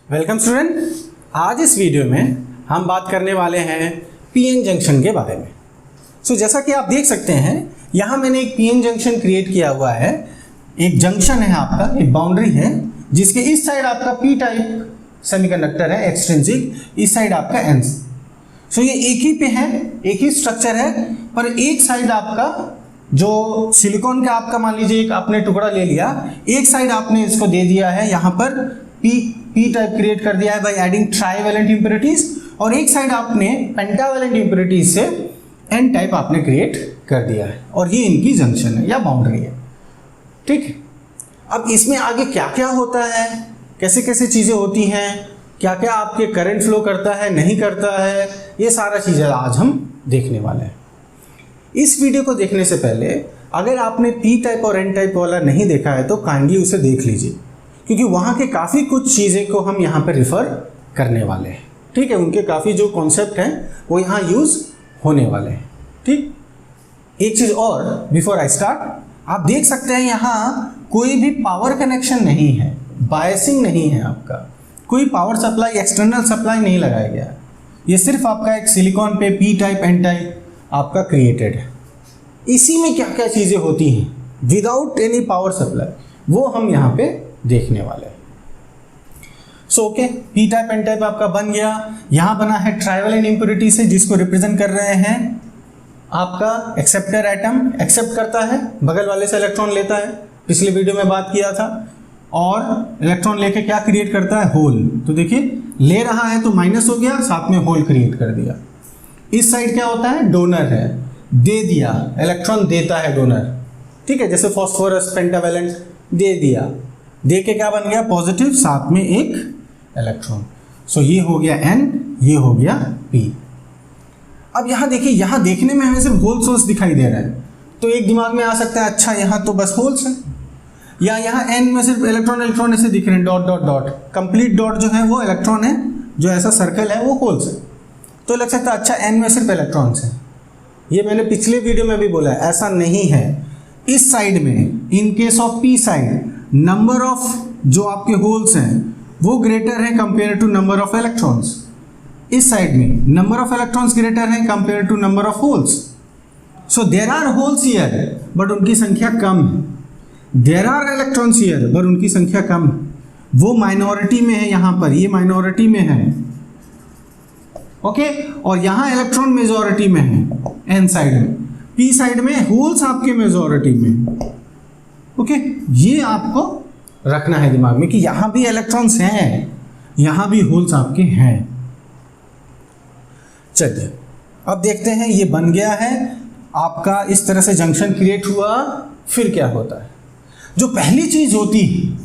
Welcome student. आज इस video में हम बात करने वाले हैं पीएन जंक्शन के बारे में। जैसा कि आप देख सकते हैं यहाँ मैंने एक पीएन जंक्शन क्रिएट किया हुआ है। एक जंक्शन है आपका, एक बाउंड्री है जिसके इस साइड आपका पी टाइप सेमीकंडक्टर है एक्सट्रिंसिक, इस साइड आपका एन। ये एक ही पे है, एक ही स्ट्रक्चर है, पर एक साइड आपका जो सिलिकॉन का आपका मान लीजिए एक आपने टुकड़ा ले लिया, एक साइड आपने इसको दे दिया है यहाँ पर पी टाइप क्रिएट कर दिया है बाय एडिंग ट्राइवेलेंट इम्प्योरिटीज, और एक साइड आपने पेंटावेलेंट इम्प्योरिटीज से एन टाइप आपने क्रिएट कर दिया है, और ये इनकी जंक्शन है या बाउंड्री है। ठीक है, अब इसमें आगे क्या क्या होता है, कैसे कैसे चीज़ें होती हैं, क्या क्या आपके करंट फ्लो करता है नहीं करता है, ये सारा चीज़ें आज हम देखने वाले हैं। इस वीडियो को देखने से पहले अगर आपने पी टाइप और एन टाइप वाला नहीं देखा है तो काइंडली उसे देख लीजिए, क्योंकि वहाँ के काफ़ी कुछ चीज़ें को हम यहाँ पर रिफ़र करने वाले हैं। ठीक है, उनके काफ़ी जो कॉन्सेप्ट हैं वो यहाँ यूज़ होने वाले हैं। ठीक, एक चीज़ और बिफोर आई स्टार्ट, आप देख सकते हैं यहाँ कोई भी पावर कनेक्शन नहीं है, बायसिंग नहीं है, आपका कोई पावर सप्लाई एक्सटर्नल सप्लाई नहीं लगाया गया है। ये सिर्फ आपका एक सिलिकॉन पे पी टाइप एन टाइप आपका क्रिएटेड है। इसी में क्या क्या चीज़ें होती हैं विदाउट एनी पावर सप्लाई, वो हम यहाँ पे देखने वाले हैं। Okay, P type N type आपका बन गया। यहाँ बना है ट्राइवेलेंट इम्प्योरिटी से, जिसको रिप्रेजेंट कर रहे हैं आपका एक्सेप्टर एटम, एक्सेप्ट करता है, बगल वाले से इलेक्ट्रॉन लेता है, पिछले वीडियो में बात किया था, और इलेक्ट्रॉन लेके क्या क्रिएट करता है, होल। तो देखिए ले रहा है तो माइनस हो गया, साथ में होल क्रिएट कर दिया। इस साइड क्या होता है, डोनर है, दे दिया, इलेक्ट्रॉन देता है डोनर। ठीक है, जैसे फॉस्फोरस पेंटावेलेंट दे दिया, दे के क्या बन गया, पॉजिटिव, साथ में एक इलेक्ट्रॉन। ये हो गया एन, ये हो गया पी। अब यहाँ देखिए, यहाँ देखने में हमें सिर्फ होल सोर्स दिखाई दे रहा है, तो एक दिमाग में आ सकता है अच्छा यहाँ तो बस होल्स है, या यहाँ एन में सिर्फ इलेक्ट्रॉन ऐसे दिख रहे हैं, dot dot dot, complete dot जो है वो इलेक्ट्रॉन है, जो ऐसा सर्कल है वो होल्स है। तो लग सकता है अच्छा एन में सिर्फ इलेक्ट्रॉन्स हैं। ये मैंने पिछले वीडियो में भी बोला है, ऐसा नहीं है। इस साइड में in case of P side number of जो आपके होल्स हैं वो ग्रेटर है compare to number of electrons. इस साइड में नंबर ऑफ इलेक्ट्रॉन्स ग्रेटर है compare to number of holes. So there are holes here but उनकी संख्या कम है, there are electrons here but उनकी संख्या कम है। वो माइनॉरिटी में है, यहाँ पर ये माइनॉरिटी में है। ओके, और यहाँ इलेक्ट्रॉन मेजॉरिटी में है एन साइड में, पी साइड में होल्स आपके मेजॉरिटी में। ओके, ये आपको रखना है दिमाग में कि यहाँ भी इलेक्ट्रॉन्स हैं, यहाँ भी होल्स आपके हैं। चलिए अब देखते हैं, ये बन गया है आपका, इस तरह से जंक्शन क्रिएट हुआ। फिर क्या होता है, जो पहली चीज होती है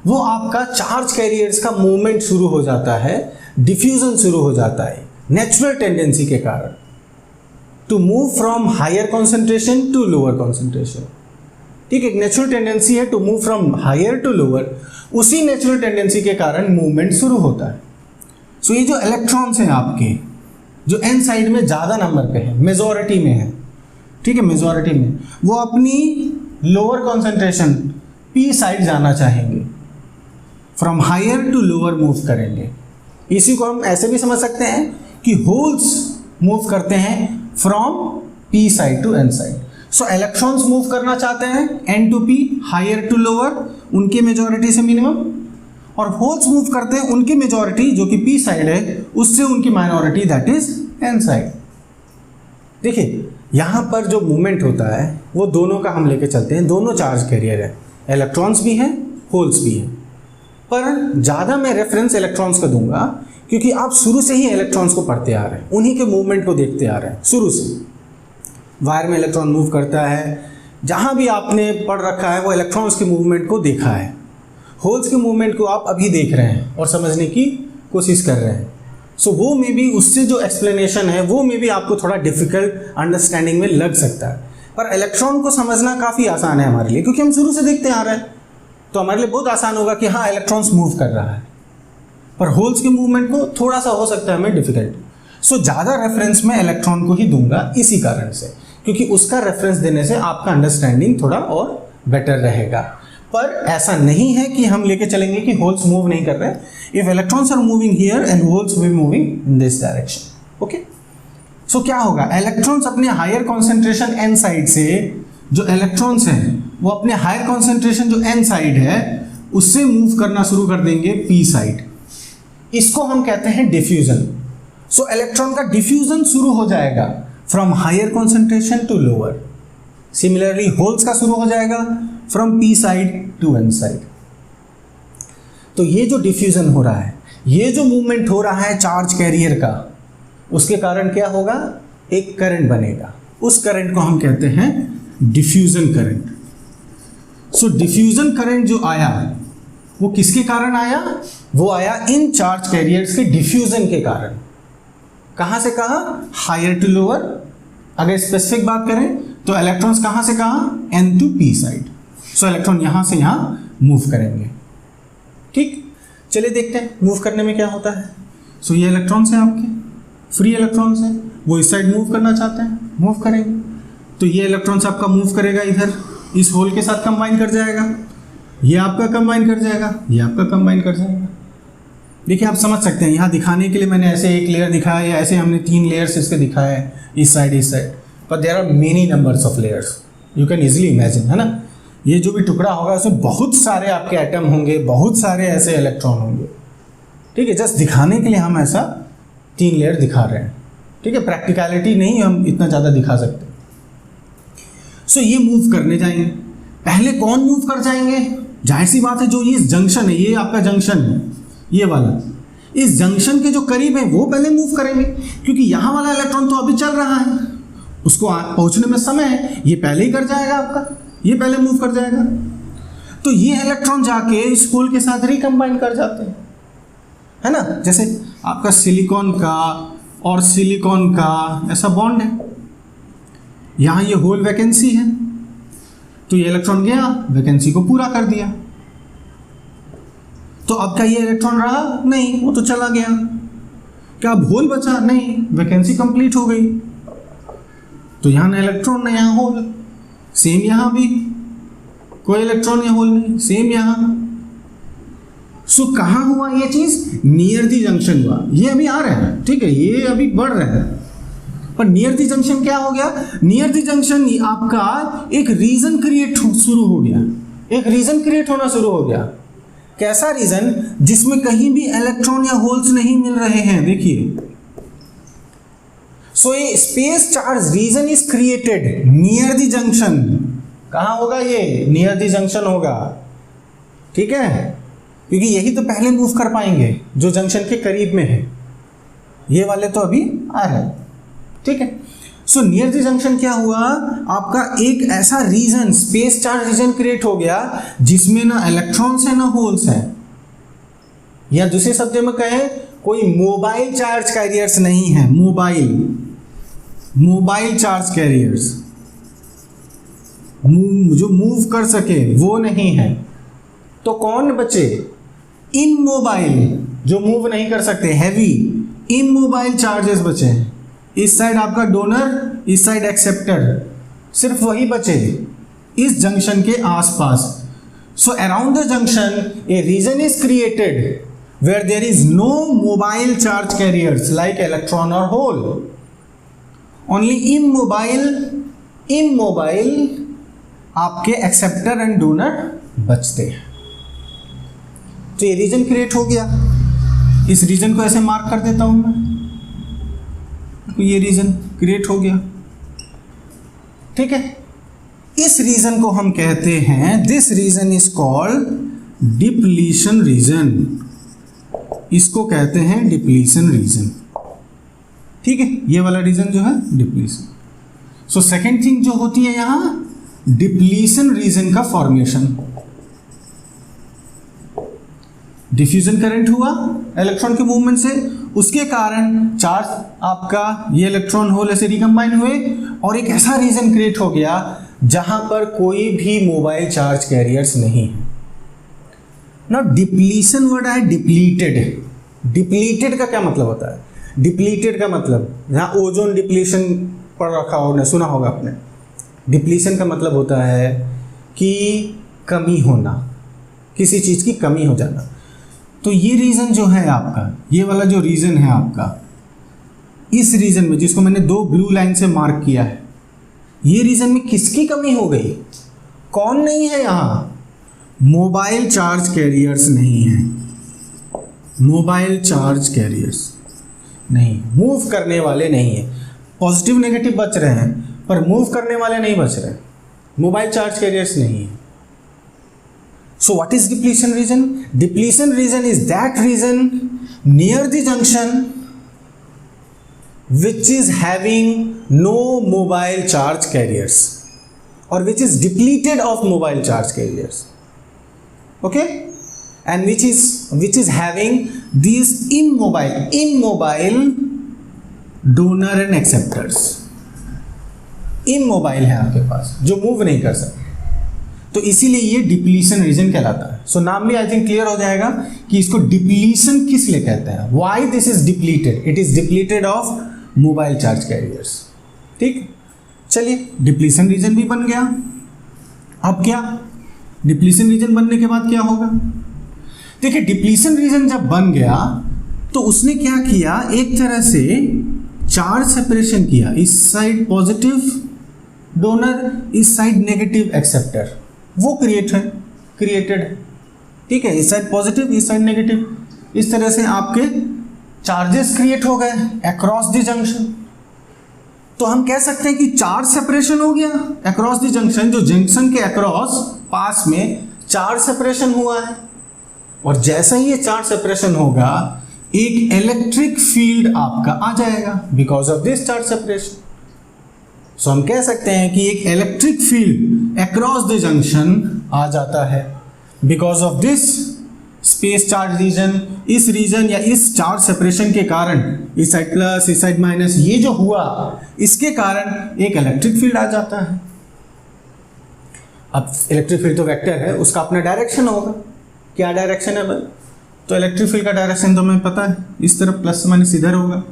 वो आपका चार्ज कैरियर्स का मूवमेंट शुरू हो जाता है, डिफ्यूजन शुरू हो जाता है नेचुरल टेंडेंसी के कारण, to move from higher concentration to lower concentration. ठीक है, एक नेचुरल टेंडेंसी है to move from higher to lower, उसी नेचुरल टेंडेंसी के कारण मूवमेंट शुरू होता है। ये जो इलेक्ट्रॉन्स हैं आपके, जो एन साइड में ज़्यादा नंबर पे है, मेजॉरिटी में है, ठीक है, मेजॉरिटी में, वो अपनी लोअर कॉन्सेंट्रेशन पी साइड जाना चाहेंगे, from higher to lower move करेंगे। इसी को हम ऐसे भी समझ सकते हैं कि होल्स मूव करते हैं from P side to N side. Electrons move करना चाहते हैं N to P, higher to lower, उनके मेजॉरिटी से मिनिमम, और होल्स मूव करते हैं उनकी मेजॉरिटी जो कि पी साइड है उससे उनकी minority that is an side. देखिए यहाँ पर जो मूवमेंट होता है वो दोनों का हम लेके चलते हैं, दोनों चार्ज कैरियर है, इलेक्ट्रॉन्स भी हैं होल्स भी हैं, पर ज़्यादा मैं रेफरेंस इलेक्ट्रॉन्स का दूंगा क्योंकि आप शुरू से ही इलेक्ट्रॉन्स को पढ़ते आ रहे हैं, उन्हीं के मूवमेंट को देखते आ रहे हैं शुरू से। वायर में इलेक्ट्रॉन मूव करता है, जहाँ भी आपने पढ़ रखा है वो इलेक्ट्रॉन्स के मूवमेंट को देखा है। होल्स के मूवमेंट को आप अभी देख रहे हैं और समझने की कोशिश कर रहे हैं। वो मे बी उससे जो एक्सप्लेनेशन है वो मे बी आपको थोड़ा डिफिकल्ट अंडरस्टैंडिंग में लग सकता है, पर इलेक्ट्रॉन को समझना काफ़ी आसान है हमारे लिए, क्योंकि हम शुरू से देखते आ रहे हैं, तो हमारे लिए बहुत आसान होगा कि हाँ इलेक्ट्रॉन्स मूव कर रहा है। पर होल्स के मूवमेंट को थोड़ा सा हो सकता है हमें डिफिकल्ट। ज़्यादा रेफरेंस मैं इलेक्ट्रॉन को ही दूंगा इसी कारण से, क्योंकि उसका रेफरेंस देने से आपका अंडरस्टैंडिंग थोड़ा और बेटर रहेगा। पर ऐसा नहीं है कि हम लेके चलेंगे कि होल्स मूव नहीं कर रहे हैं. If electrons are moving here and holes will moving in this direction. Okay, so क्या होगा, इलेक्ट्रॉन्स अपने हायर कॉन्सेंट्रेशन एन साइड से, जो इलेक्ट्रॉन्स हैं वो अपने हायर कॉन्सेंट्रेशन जो एन साइड है उससे मूव करना शुरू कर देंगे पी साइड. इसको हम कहते हैं डिफ्यूजन. सो इलेक्ट्रॉन का डिफ्यूजन शुरू हो जाएगा from higher concentration to lower. Similarly holes का शुरू हो जाएगा from P side to N side. तो ये जो डिफ्यूजन हो रहा है, ये जो मूवमेंट हो रहा है चार्ज कैरियर का, उसके कारण क्या होगा, एक करंट बनेगा. उस करंट को हम कहते हैं diffusion current. So diffusion current जो आया वो किसके कारण आया, वो आया इन चार्ज कैरियर्स के डिफ्यूजन के कारण. कहां से कहां, हायर टू लोअर. अगर स्पेसिफिक बात करें तो इलेक्ट्रॉन्स कहां से कहां, N to P side. So electron यहां से यहां मूव करेंगे. ठीक, चलिए देखते हैं मूव करने में क्या होता है. सो ये इलेक्ट्रॉन्स हैं आपके, फ्री इलेक्ट्रॉन्स हैं, वो इस साइड मूव करना चाहते हैं, मूव करेंगे. तो ये इलेक्ट्रॉन्स आपका मूव करेगा इधर, इस होल के साथ कंबाइन कर जाएगा, ये आपका कंबाइन कर जाएगा, ये आपका कंबाइन कर जाएगा. देखिए आप समझ सकते हैं, यहाँ दिखाने के लिए मैंने ऐसे एक लेयर दिखाया या ऐसे हमने 3 लेयर्स इसके दिखाए हैं, इस साइड, पर there are many numbers of layers. You can easily imagine, है ना. ये जो भी टुकड़ा होगा उसमें बहुत सारे आपके एटम होंगे, बहुत सारे ऐसे इलेक्ट्रॉन होंगे. ठीक है, जस्ट दिखाने के लिए हम ऐसा 3 लेयर दिखा रहे हैं. ठीक है, प्रैक्टिकलिटी नहीं हम इतना ज़्यादा दिखा सकते. सो ये मूव करने जाएंगे. पहले कौन मूव कर जाएंगे, जाहिर सी बात है जो ये जंक्शन है, ये आपका जंक्शन है, ये वाला, इस जंक्शन के जो करीब है वो पहले मूव करेंगे, क्योंकि यहाँ वाला इलेक्ट्रॉन तो अभी चल रहा है, उसको पहुंचने में समय है, ये पहले ही कर जाएगा आपका, ये पहले मूव कर जाएगा. तो ये इलेक्ट्रॉन जाके इस होल के साथ रिकम्बाइन कर जाते हैं, है ना. जैसे आपका सिलिकॉन का और सिलिकॉन का ऐसा बॉन्ड है, यहाँ ये होल वैकेंसी है, तो ये इलेक्ट्रॉन गया, वैकेंसी को पूरा कर दिया. तो अब क्या ये इलेक्ट्रॉन रहा, नहीं, वो तो चला गया. क्या अब होल बचा, नहीं, वैकेंसी कंप्लीट हो गई. तो यहाँ ना इलेक्ट्रॉन ना यहाँ होल. सेम यहाँ भी कोई इलेक्ट्रॉन या होल नहीं, सेम यहाँ. सो कहाँ हुआ ये चीज, नियर दी जंक्शन हुआ. ये अभी आ रहा है, ठीक है, ये अभी बढ़ रहा है, पर नियर दी जंक्शन क्या हो गया, नियर दी जंक्शन आपका एक रीजन क्रिएट शुरू हो गया, एक रीजन क्रिएट होना शुरू हो गया. कैसा रीजन, जिसमें कहीं भी इलेक्ट्रॉन या होल्स नहीं मिल रहे हैं. देखिए, सो ये space charge region is created near the junction. कहां होगा ये, नियर द जंक्शन होगा. ठीक है, क्योंकि यही तो पहले मूव कर पाएंगे जो जंक्शन के करीब में है, ये वाले तो अभी आ रहे हैं. ठीक है, सो नियर द जंक्शन क्या हुआ, आपका एक ऐसा region, space charge region create हो गया जिसमें ना इलेक्ट्रॉन्स है ना होल्स है, या दूसरे शब्द में कहें कोई मोबाइल चार्ज कैरियर्स नहीं है. मोबाइल चार्ज कैरियर्स जो मूव कर सके वो नहीं है. तो कौन बचे, इमोबाइल, जो मूव नहीं कर सकते, हैवी इमोबाइल चार्जेस बचे. इस साइड आपका डोनर, इस साइड एक्सेप्टर, सिर्फ वही बचे इस जंक्शन के आसपास. So around the junction a region is created where there is no mobile charge carriers like electron और होल. ओनली इमोबाइल आपके एक्सेप्टर एंड डोनर बचते हैं. तो ये रीजन क्रिएट हो गया. इस रीजन को ऐसे मार्क कर देता हूं मैं, ये रीजन क्रिएट हो गया. ठीक है, इस रीजन को हम कहते हैं, this region is called depletion region. इसको कहते हैं डिप्लीशन रीजन. ठीक है, ये वाला रीजन जो है डिप्लीशन. सो सेकेंड थिंग जो होती है यहां, डिप्लीशन रीजन का फॉर्मेशन. डिफ्यूजन करंट हुआ इलेक्ट्रॉन के मूवमेंट से, उसके कारण चार्ज आपका ये इलेक्ट्रॉन होल ऐसे रिकम्बाइन हुए और एक ऐसा रीजन क्रिएट हो गया जहां पर कोई भी मोबाइल चार्ज कैरियर्स नहीं है. ना डिप्लीशन वर्ड है डिप्लीटेड. डिप्लीटेड का क्या मतलब होता है, डिप्लीटेड का मतलब, जहां ओजोन डिप्लीशन पढ़ रखा हो, सुना होगा आपने. डिप्लीशन का मतलब होता है कि कमी होना, किसी चीज़ की कमी हो जाना। तो ये रीज़न जो है आपका, ये वाला जो रीज़न है आपका, इस रीज़न में जिसको मैंने 2 ब्लू लाइन से मार्क किया है, ये रीज़न में किसकी कमी हो गई? कौन नहीं है यहाँ? मोबाइल चार्ज कैरियर्स नहीं है, मोबाइल चार्ज कैरियर्स नहीं, मूव करने वाले नहीं है। पॉजिटिव नेगेटिव बच रहे हैं पर मूव करने वाले नहीं बच रहे, मोबाइल चार्ज कैरियर्स नहीं है। So what is depletion region? Depletion region is that region near the junction which is having no mobile charge carriers or which is depleted of mobile charge carriers. Okay? And which is having these immobile donor and acceptors. Immobile है आपके पास, जो move नहीं कर सकते, तो इसीलिए ये depletion region कहलाता है। सो नाम भी आई थिंक क्लियर हो जाएगा कि इसको डिप्लीशन किस लिए कहते हैं, why this is depleted, it is depleted of mobile charge carriers. ठीक, चलिए डिप्लीशन रीजन भी बन गया। अब क्या, डिप्लीशन रीजन बनने के बाद क्या होगा? देखिए, डिप्लीशन रीजन जब बन गया तो उसने क्या किया, एक तरह से चार्ज सेपरेशन किया, इस साइड पॉजिटिव डोनर, इस साइड नेगेटिव एक्सेप्टर, वो क्रिएटेड है। ठीक है, इस साइड पॉजिटिव, इस साइड नेगेटिव, इस तरह से आपके चार्जेस क्रिएट हो गए अक्रॉस द जंक्शन। तो हम कह सकते हैं कि चार्ज सेपरेशन हो गया अक्रॉस द जंक्शन, जो जंक्शन के अक्रॉस पास में चार्ज सेपरेशन हुआ है। और जैसा ही ये चार्ज सेपरेशन होगा, एक इलेक्ट्रिक फील्ड आपका आ जाएगा because of this charge separation. So हम कह सकते हैं कि एक electric field across the junction आ जाता है because of this space charge region. इस रीजन या इस चार्ज सेपरेशन के कारण, इस साइड प्लस इस साइड माइनस, ये जो हुआ इसके कारण एक इलेक्ट्रिक फील्ड आ जाता है। अब इलेक्ट्रिक फील्ड तो वेक्टर है, उसका अपना डायरेक्शन होगा। क्या डायरेक्शन है भाई? तो इलेक्ट्रिक फील्ड का डायरेक्शन तो हमें पता है, इस तरफ प्लस माइनस इधर होगा।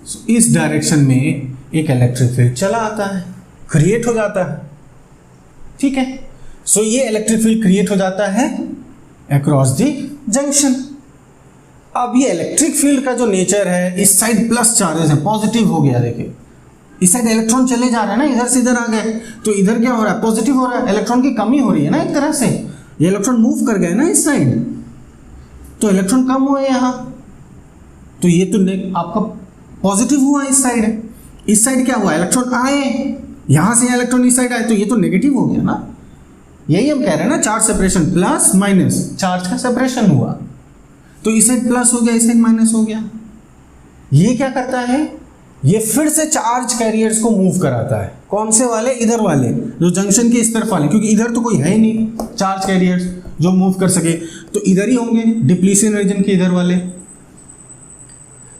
सो इस डायरेक्शन में एक इलेक्ट्रिक फील्ड चला आता है, क्रिएट हो जाता है। ठीक है, सो ये इलेक्ट्रिक फील्ड क्रिएट हो जाता है अक्रॉस द जंक्शन। अब ये इलेक्ट्रिक फील्ड का जो नेचर है, इस साइड प्लस चार्जेस है, पॉजिटिव हो गया। देखिए इस साइड इलेक्ट्रॉन चले जा रहे हैं ना, इधर से इधर आ गए, तो इधर क्या हो रहा है, पॉजिटिव हो रहा है, इलेक्ट्रॉन की कमी हो रही है ना एक तरह से। ये इलेक्ट्रॉन मूव कर गए ना इस साइड, तो इलेक्ट्रॉन कम हुए यहाँ, तो ये तो आपका पॉजिटिव हुआ इस साइड। इस साइड क्या हुआ, इलेक्ट्रॉन आए, यहाँ से इलेक्ट्रॉन इस साइड आए, तो ये तो नेगेटिव हो गया ना। यही हम कह रहे हैं ना, charge separation, plus minus charge का सेपरेशन हुआ, तो इस साइड प्लस हो गया, इस साइड माइनस हो गया। ये क्या करता है, ये फिर से चार्ज कैरियर्स को मूव कराता है। कौन से वाले? इधर वाले, जो जंक्शन के इस तरफ वाले, क्योंकि इधर तो कोई है ही नहीं चार्ज कैरियर्स जो मूव कर सके, तो इधर ही होंगे डिप्लीशन रीजन के इधर वाले।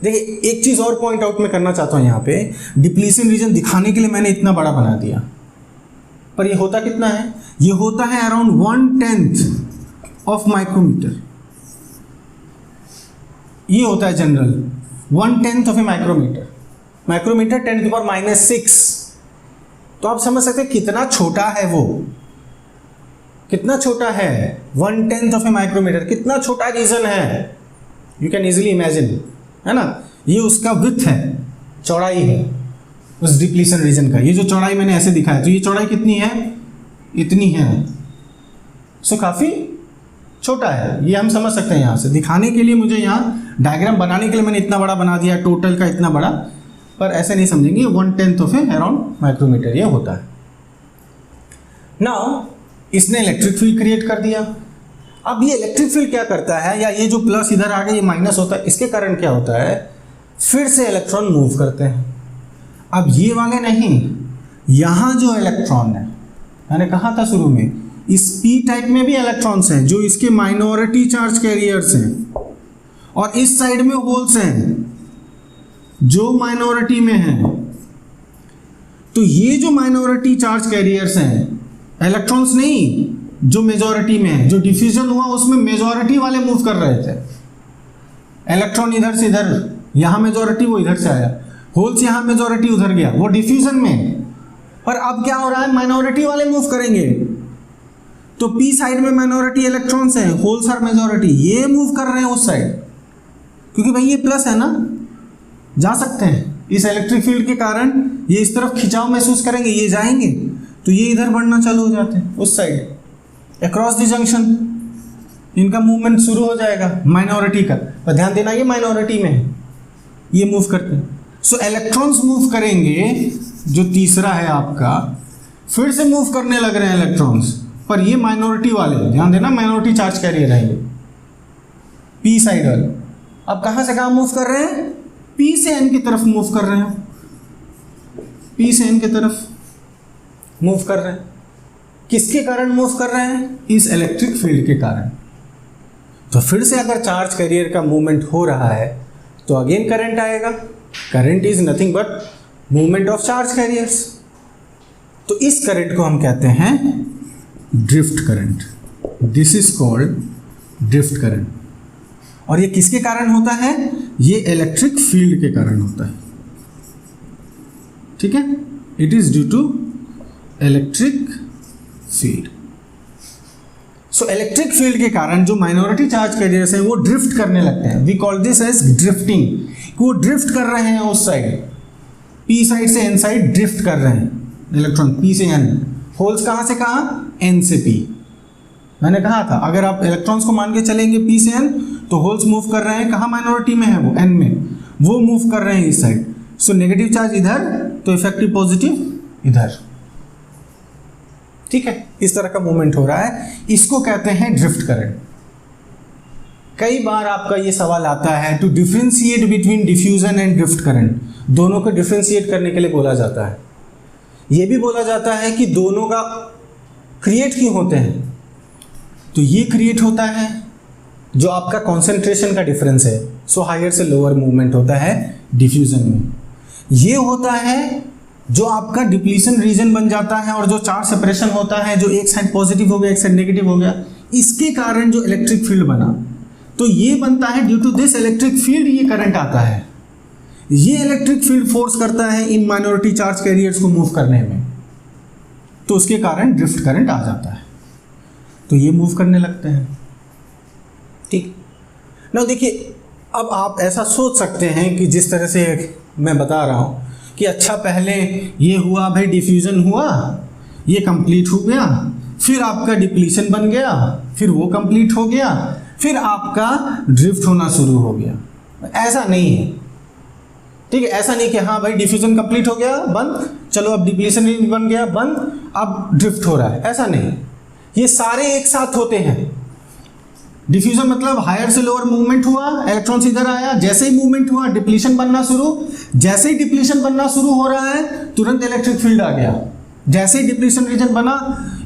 देखिए एक चीज और पॉइंट आउट मैं करना चाहता हूं, यहाँ पे डिप्लीशन रीजन दिखाने के लिए मैंने इतना बड़ा बना दिया, पर ये होता कितना है, ये होता है अराउंड 1/10 ऑफ माइक्रोमीटर। ये होता है general 1/10 of a micrometre. Micrometre 10⁻⁻⁶। तो आप समझ सकते हैं कितना छोटा है वो, कितना छोटा है 1/10 ऑफ ए माइक्रोमीटर, कितना छोटा रीजन है। यू कैन इजिली इमेजिन, है ना। ये उसका विड्थ है, चौड़ाई है उस डिप्लीशन रीजन का। ये जो चौड़ाई मैंने ऐसे दिखाया, तो ये चौड़ाई कितनी है, इतनी है। सो काफ़ी छोटा है, ये हम समझ सकते हैं। यहाँ से दिखाने के लिए मुझे यहाँ डायग्राम बनाने के लिए मैंने इतना बड़ा बना दिया, टोटल का इतना बड़ा, पर ऐसे नहीं समझेंगे। 1/10 ऑफ ए अराउंड माइक्रोमीटर ये होता है। नाउ इसने इलेक्ट्रिक फील्ड क्रिएट कर दिया। अब ये इलेक्ट्रिक फील्ड क्या करता है, या ये जो प्लस इधर आ गया ये माइनस होता है, इसके कारण क्या होता है, फिर से इलेक्ट्रॉन मूव करते हैं। अब ये वाले नहीं, यहाँ जो इलेक्ट्रॉन है, मैंने कहा था शुरू में, इस पी टाइप में भी इलेक्ट्रॉन्स हैं जो इसके माइनॉरिटी चार्ज कैरियर्स हैं, और इस साइड में होल्स हैं जो माइनॉरिटी में हैं। तो ये जो माइनॉरिटी चार्ज कैरियर्स हैं, इलेक्ट्रॉन्स नहीं जो मेजॉरिटी में है, जो डिफ्यूजन हुआ उसमें मेजॉरिटी वाले मूव कर रहे थे। इलेक्ट्रॉन इधर से इधर, यहाँ मेजॉरिटी, वो इधर से आया, होल्स यहाँ मेजॉरिटी उधर गया, वो डिफ्यूजन में। पर अब क्या हो रहा है, माइनॉरिटी वाले मूव करेंगे। तो पी साइड में माइनॉरिटी इलेक्ट्रॉन्स है, होल्स आर मेजॉरिटी, ये मूव कर रहे हैं उस साइड, क्योंकि भाई ये प्लस है ना, जा सकते हैं। इस इलेक्ट्रिक फील्ड के कारण ये इस तरफ खिंचाव महसूस करेंगे, ये जाएंगे तो ये इधर बढ़ना चालू हो जाते हैं उस साइड अक्रॉस द जंक्शन, इनका मूवमेंट शुरू हो जाएगा माइनॉरिटी का। पर ध्यान देना ये माइनॉरिटी में है, ये मूव करते हैं। सो इलेक्ट्रॉन्स मूव करेंगे, जो तीसरा है आपका, फिर से मूव करने लग रहे हैं इलेक्ट्रॉन्स, पर ये माइनॉरिटी वाले, ध्यान देना माइनॉरिटी चार्ज कैरियर है ये पी साइड वाले। अब कहाँ से कहाँ मूव कर रहे हैं? पी से एन की तरफ मूव कर रहे हैं, पी से एन की तरफ मूव कर रहे हैं। किसके कारण मूव कर रहे हैं? इस इलेक्ट्रिक फील्ड के कारण। तो फिर से अगर चार्ज कैरियर का मूवमेंट हो रहा है तो अगेन करंट आएगा। Current is nothing but movement of charge carriers. तो इस करंट को हम कहते हैं drift current. This is called drift current. और ये किसके कारण होता है? ये इलेक्ट्रिक फील्ड के कारण होता है, ठीक है। It is due to electric field. So electric field के कारण जो माइनॉरिटी चार्ज कैरियर्स हैं वो ड्रिफ्ट करने लगते हैं। We call this as drifting. वो ड्रिफ्ट कर रहे हैं उस साइड, पी साइड से एन साइड ड्रिफ्ट कर रहे हैं इलेक्ट्रॉन, पी से एन। होल्स कहाँ से कहाँ? एन से पी। मैंने कहा था अगर आप इलेक्ट्रॉन्स को मान के चलेंगे पी से एन, तो होल्स मूव कर रहे हैं कहाँ? माइनॉरिटी में है वो, एन में, वो मूव कर रहे हैं इस साइड। सो नेगेटिव चार्ज इधर तो इफेक्टिव पॉजिटिव इधर, ठीक है। इस तरह का मूवमेंट हो रहा है, इसको कहते हैं ड्रिफ्ट करंट। कई बार आपका ये सवाल आता है to differentiate between diffusion and drift current. दोनों को डिफ्रेंशिएट करने के लिए बोला जाता है। ये भी बोला जाता है कि दोनों का क्रिएट क्यों होते हैं। तो ये क्रिएट होता है जो आपका कॉन्सेंट्रेशन का डिफरेंस है, सो हायर से लोअर मूवमेंट होता है डिफ्यूजन में। ये होता है जो आपका डिप्लीशन रीजन बन जाता है और जो चार्ज सेपरेशन होता है, जो एक साइड पॉजिटिव हो गया एक साइड नेगेटिव हो गया, इसके कारण जो इलेक्ट्रिक फील्ड बना, तो ये बनता है due to this electric field ये करंट आता है। ये इलेक्ट्रिक फील्ड फोर्स करता है इन माइनॉरिटी चार्ज कैरियर्स को मूव करने में, तो उसके कारण ड्रिफ्ट करंट आ जाता है, तो ये मूव करने लगते हैं, ठीक। ना देखिए, अब आप ऐसा सोच सकते हैं कि जिस तरह से मैं बता रहा हूँ कि अच्छा पहले ये हुआ भाई, डिफ्यूजन हुआ, ये कंप्लीट हो गया, फिर आपका डिप्लीशन बन गया, फिर वो कंप्लीट हो गया, फिर आपका ड्रिफ्ट होना शुरू हो गया। ऐसा नहीं है, ठीक है। ऐसा नहीं कि हाँ भाई डिफ्यूजन कंप्लीट हो गया बंद, चलो अब डिप्लीशन बन गया बंद, अब ड्रिफ्ट हो रहा है, ऐसा नहीं। ये सारे एक साथ होते हैं। डिफ्यूजन मतलब हायर से लोअर मूवमेंट हुआ, इलेक्ट्रॉन्स इधर आया, जैसे ही मूवमेंट हुआ डिप्लीशन बनना शुरू, जैसे ही डिप्लीशन बनना शुरू हो रहा है तुरंत इलेक्ट्रिक फील्ड आ गया। जैसे ही डिप्लीशन रीजन बना,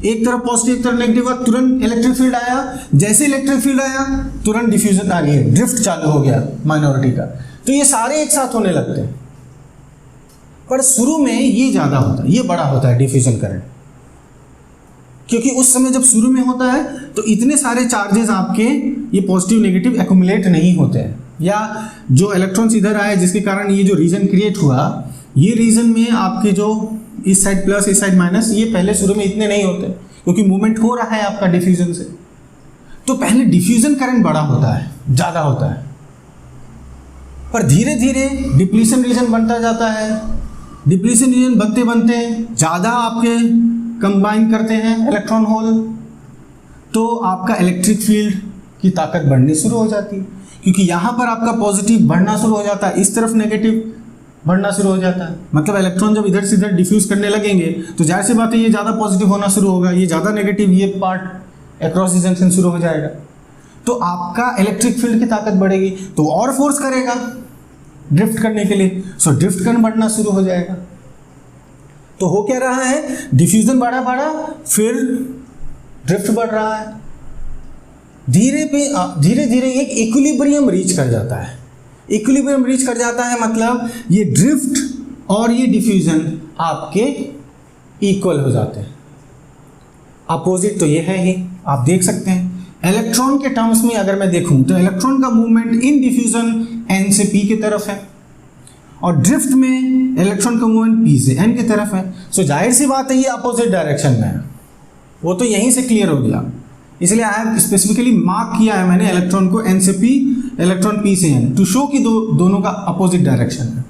एक तरफ पॉजिटिव एक तरफ नेगेटिव हुआ, तुरंत इलेक्ट्रिक फील्ड आया, जैसे इलेक्ट्रिक फील्ड आया तुरंत डिफ्यूजन आ गया, ड्रिफ्ट चालू हो गया माइनॉरिटी का। तो ये सारे एक साथ होने लगते हैं, पर शुरू में ये ज़्यादा होता है, ये बड़ा होता है डिफ्यूजन करंट, क्योंकि उस समय जब शुरू में होता है तो इतने सारे चार्जेस आपके ये पॉजिटिव नेगेटिव एक्यूमुलेट नहीं होते हैं, या जो इलेक्ट्रॉन्स इधर आए जिसके कारण ये जो रीजन क्रिएट हुआ, ये रीजन में आपके जो इस साइड प्लस इस साइड माइनस, ये पहले शुरू में इतने नहीं होते, क्योंकि मूवमेंट हो रहा है आपका डिफ्यूजन से। तो पहले डिफ्यूजन करंट बड़ा होता है, ज़्यादा होता है, पर धीरे धीरे डिप्लीशन रीजन बनता जाता है। डिप्लीशन रीजन बनते बनते ज़्यादा आपके कंबाइन करते हैं इलेक्ट्रॉन होल, तो आपका इलेक्ट्रिक फील्ड की ताकत बढ़नी शुरू हो जाती है, क्योंकि यहाँ पर आपका पॉजिटिव बढ़ना शुरू हो जाता है, इस तरफ नेगेटिव बढ़ना शुरू हो जाता है। मतलब इलेक्ट्रॉन जब इधर से इधर डिफ्यूज करने लगेंगे तो जाहिर सी बात है ये ज़्यादा पॉजिटिव होना शुरू होगा, ये ज़्यादा नेगेटिव, ये पार्ट अक्रॉस द जंक्शन शुरू हो जाएगा, तो आपका इलेक्ट्रिक फील्ड की ताकत बढ़ेगी, तो और फोर्स करेगा ड्रिफ्ट करने के लिए, सो ड्रिफ्ट करंट बढ़ना शुरू हो जाएगा। तो हो क्या रहा है, डिफ्यूजन बढ़ा फिर ड्रिफ्ट बढ़ रहा है, धीरे धीरे एक इक्विलिब्रियम रीच कर जाता है। इक्विलिब्रियम रीच कर जाता है मतलब ये ड्रिफ्ट और ये डिफ्यूजन आपके इक्वल हो जाते हैं। अपोजिट तो ये है ही, आप देख सकते हैं। इलेक्ट्रॉन के टर्म्स में अगर मैं देखूं तो इलेक्ट्रॉन का मूवमेंट इन डिफ्यूजन n से p की तरफ है, और ड्रिफ्ट में इलेक्ट्रॉन का मूवमेंट p से n की तरफ है। सो जाहिर सी बात है ये अपोजिट डायरेक्शन में है, वो तो यहीं से क्लियर हो गया, इसलिए आई हैव स्पेसिफिकली मार्क किया है मैंने इलेक्ट्रॉन को N से P, इलेक्ट्रॉन P से N, टू शो कि दोनों का अपोजिट डायरेक्शन है।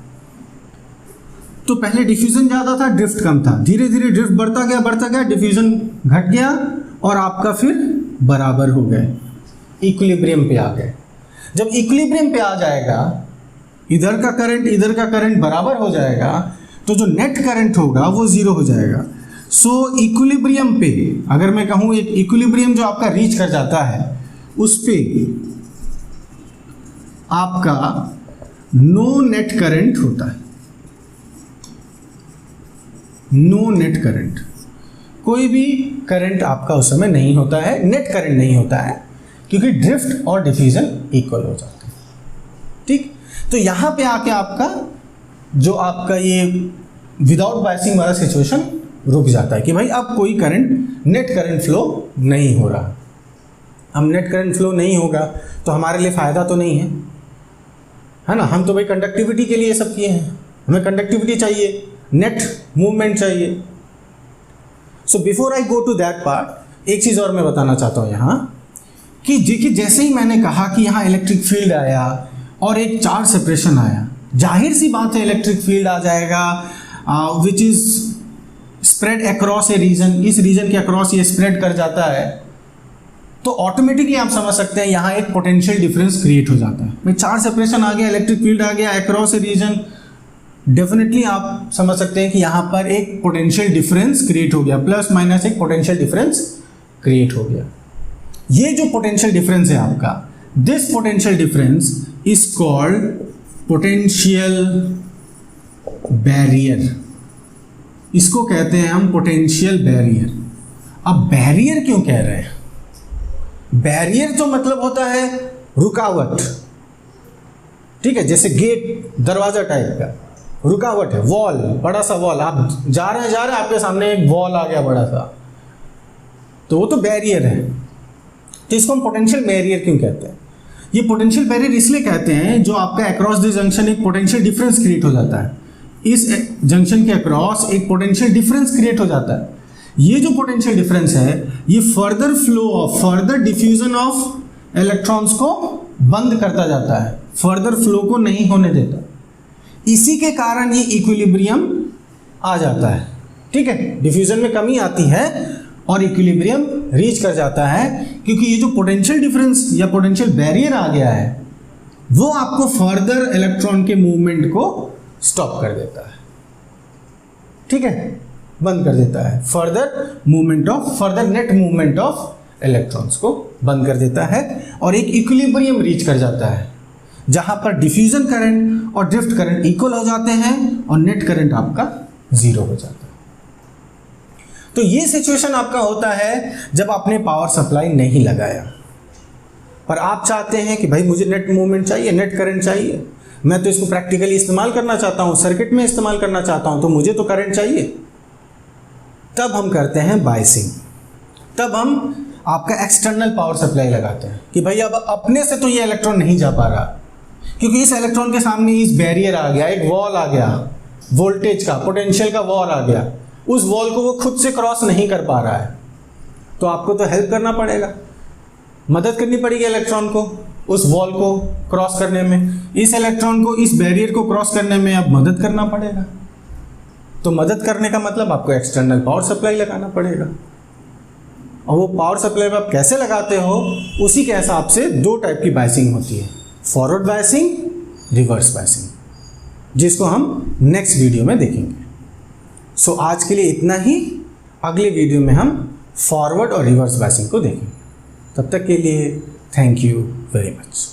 तो पहले डिफ्यूजन ज़्यादा था, ड्रिफ्ट कम था, धीरे धीरे ड्रिफ्ट बढ़ता गया, डिफ्यूजन घट गया और आपका फिर बराबर हो गए, इक्विलिब्रियम पे आ गए। जब इक्विलिब्रियम पे आ जाएगा, इधर का करंट बराबर हो जाएगा, तो जो नेट करंट होगा वो जीरो हो जाएगा। सो इक्विलिब्रियम पे अगर मैं कहूँ, एक इक्विलिब्रियम जो आपका रीच कर जाता है, उस पे आपका नो नेट करंट होता है, नो नेट करंट, कोई भी करंट आपका उस समय नहीं होता है, नेट करंट नहीं होता है, क्योंकि ड्रिफ्ट और डिफ्यूजन इक्वल हो जाते हैं। ठीक, तो यहां पे आके आपका जो आपका ये विदाउट बायसिंग वाला सिचुएशन रुक जाता है कि भाई अब कोई करंट, नेट करंट फ्लो नहीं हो रहा। अब नेट करंट फ्लो नहीं होगा तो हमारे लिए फ़ायदा तो नहीं है ना। हम तो भाई कंडक्टिविटी के लिए सब किए हैं, हमें कंडक्टिविटी चाहिए, नेट मूवमेंट चाहिए। So before I go to that part, एक चीज़ और मैं बताना चाहता हूँ यहाँ कि जैसे ही मैंने कहा कि यहाँ इलेक्ट्रिक फील्ड आया और एक चार्ज सेपरेशन आया, जाहिर सी बात है इलेक्ट्रिक फील्ड आ जाएगा which is spread across a region, इस रीजन के अक्रॉस ये स्प्रेड कर जाता है, तो ऑटोमेटिकली आप समझ सकते हैं यहाँ एक पोटेंशियल डिफरेंस क्रिएट हो जाता है। भाई चार्ज सेपरेशन आ गया, इलेक्ट्रिक फील्ड आ गया अक्रॉस ए रीजन, डेफिनेटली आप समझ सकते हैं कि यहाँ पर एक पोटेंशियल डिफरेंस क्रिएट हो गया, प्लस माइनस एक पोटेंशियल डिफरेंस क्रिएट हो गया। ये जो पोटेंशियल डिफरेंस है आपका, this potential difference is called potential barrier, इसको कहते हैं हम पोटेंशियल बैरियर। अब बैरियर क्यों कह रहे हैं? बैरियर तो मतलब होता है रुकावट, ठीक है, जैसे गेट, दरवाजा टाइप का रुकावट है, वॉल, बड़ा सा वॉल, आप जा रहे हैं आपके सामने एक वॉल आ गया बड़ा सा, तो वो तो बैरियर है। तो इसको हम पोटेंशियल बैरियर क्यों कहते हैं? ये पोटेंशियल बैरियर इसलिए कहते हैं जो आपका अक्रॉस दिस जंक्शन एक पोटेंशियल डिफरेंस क्रिएट हो जाता है, इस जंक्शन के अक्रॉस एक पोटेंशियल डिफरेंस क्रिएट हो जाता है। ये जो पोटेंशियल डिफरेंस है ये further flow of, further diffusion of electrons को बंद करता जाता है, फर्दर फ्लो को नहीं होने देता। इसी के कारण ये इक्विलिब्रियम आ जाता है, ठीक है, डिफ्यूजन में कमी आती है और इक्विलिब्रियम रीच कर जाता है, क्योंकि ये जो पोटेंशियल डिफरेंस या पोटेंशियल बैरियर आ गया है वो आपको फर्दर इलेक्ट्रॉन के मूवमेंट को स्टॉप कर देता है, ठीक है, बंद कर देता है, further movement of, further net movement of electrons को बंद कर देता है और एक इक्विलिब्रियम रीच कर जाता है जहां पर डिफ्यूजन करंट और ड्रिफ्ट करंट इक्वल हो जाते हैं और नेट करंट आपका जीरो हो जाता है। तो ये सिचुएशन आपका होता है जब आपने पावर सप्लाई नहीं लगाया, पर आप चाहते हैं कि भाई मुझे नेट मूवमेंट चाहिए, नेट करंट चाहिए, मैं तो इसको प्रैक्टिकली इस्तेमाल करना चाहता हूँ, सर्किट में इस्तेमाल करना चाहता हूँ, तो मुझे तो करंट चाहिए। तब हम करते हैं बायसिंग, तब हम आपका एक्सटर्नल पावर सप्लाई लगाते हैं कि भाई अब अपने से तो ये इलेक्ट्रॉन नहीं जा पा रहा, क्योंकि इस इलेक्ट्रॉन के सामने इस बैरियर आ गया, एक वॉल आ गया, वोल्टेज का, पोटेंशियल का वॉल आ गया, उस वॉल को वो खुद से क्रॉस नहीं कर पा रहा है, तो आपको तो हेल्प करना पड़ेगा, मदद करनी पड़ेगी इलेक्ट्रॉन को उस वॉल को क्रॉस करने में, इस इलेक्ट्रॉन को इस बैरियर को क्रॉस करने में अब मदद करना पड़ेगा। तो मदद करने का मतलब आपको एक्सटर्नल पावर सप्लाई लगाना पड़ेगा, और वो पावर सप्लाई आप कैसे लगाते हो उसी के हिसाब से दो टाइप की बायसिंग होती है, फॉरवर्ड बायसिंग, रिवर्स बायसिंग, जिसको हम नेक्स्ट वीडियो में देखेंगे। सो आज के लिए इतना ही, अगले वीडियो में हम फॉरवर्ड और रिवर्स बायसिंग को देखेंगे। तब तक के लिए थैंक यू वेरी मच।